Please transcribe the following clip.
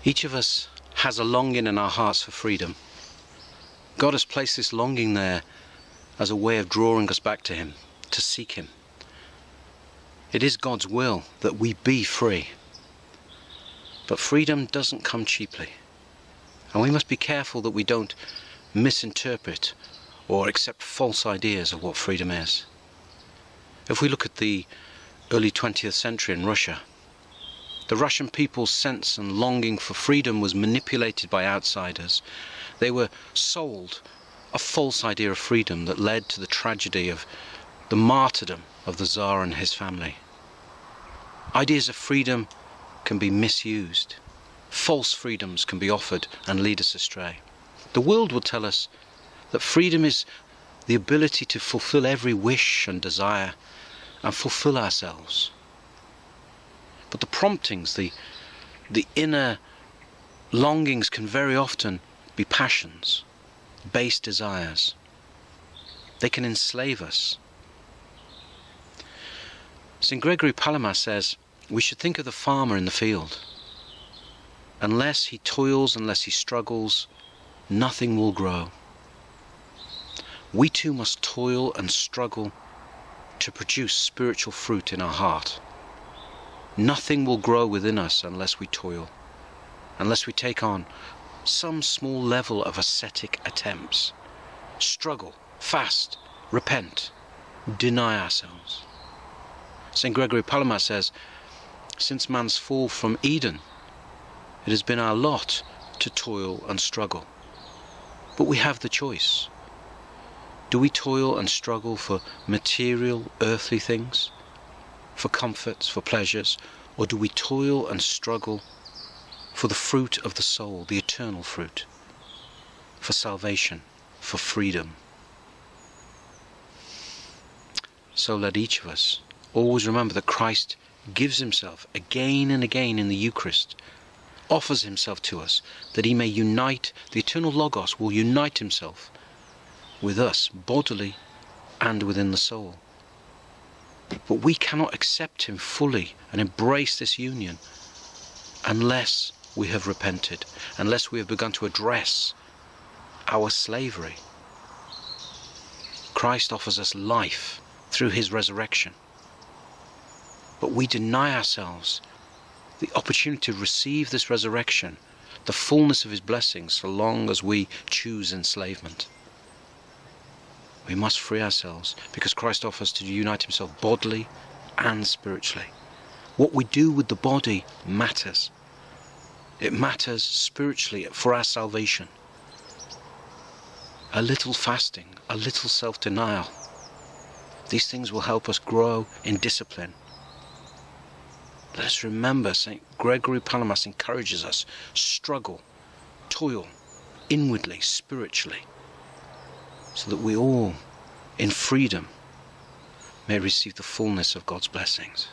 Each of us has a longing in our hearts for freedom. God has placed this longing there as a way of drawing us back to Him, to seek Him. It is God's will that we be free. But freedom doesn't come cheaply. And we must be careful that we don't misinterpret or accept false ideas of what freedom is. If we look at the early 20th century in Russia, the Russian people's sense and longing for freedom was manipulated by outsiders. They were sold a false idea of freedom that led to the tragedy of the martyrdom of the Tsar and his family. Ideas of freedom can be misused. False freedoms can be offered and lead us astray. The world will tell us that freedom is the ability to fulfill every wish and desire and fulfill ourselves. But the promptings, the inner longings can very often be passions, base desires. They can enslave us. St. Gregory Palamas says we should think of the farmer in the field. Unless he toils, unless he struggles, nothing will grow. We too must toil and struggle to produce spiritual fruit in our heart. Nothing will grow within us unless we toil, unless we take on some small level of ascetic attempts. Struggle, fast, repent, deny ourselves. St. Gregory Palamas says, since man's fall from Eden, it has been our lot to toil and struggle. But we have the choice. Do we toil and struggle for material, earthly things? For comforts, for pleasures? Or do we toil and struggle for the fruit of the soul, the eternal fruit? For salvation, for freedom? So let each of us always remember that Christ gives Himself again and again in the Eucharist, offers Himself to us, that He may unite, the eternal Logos will unite Himself with us bodily and within the soul. But we cannot accept Him fully and embrace this union unless we have repented, unless we have begun to address our slavery. Christ offers us life through His resurrection. But we deny ourselves the opportunity to receive this resurrection, the fullness of His blessings, so long as we choose enslavement. We must free ourselves because Christ offers to unite Himself bodily and spiritually. What we do with the body matters. It matters spiritually for our salvation. A little fasting, a little self-denial. These things will help us grow in discipline. Let us remember St. Gregory Palamas encourages us, struggle, toil, inwardly, spiritually, so that we all, in freedom, may receive the fullness of God's blessings.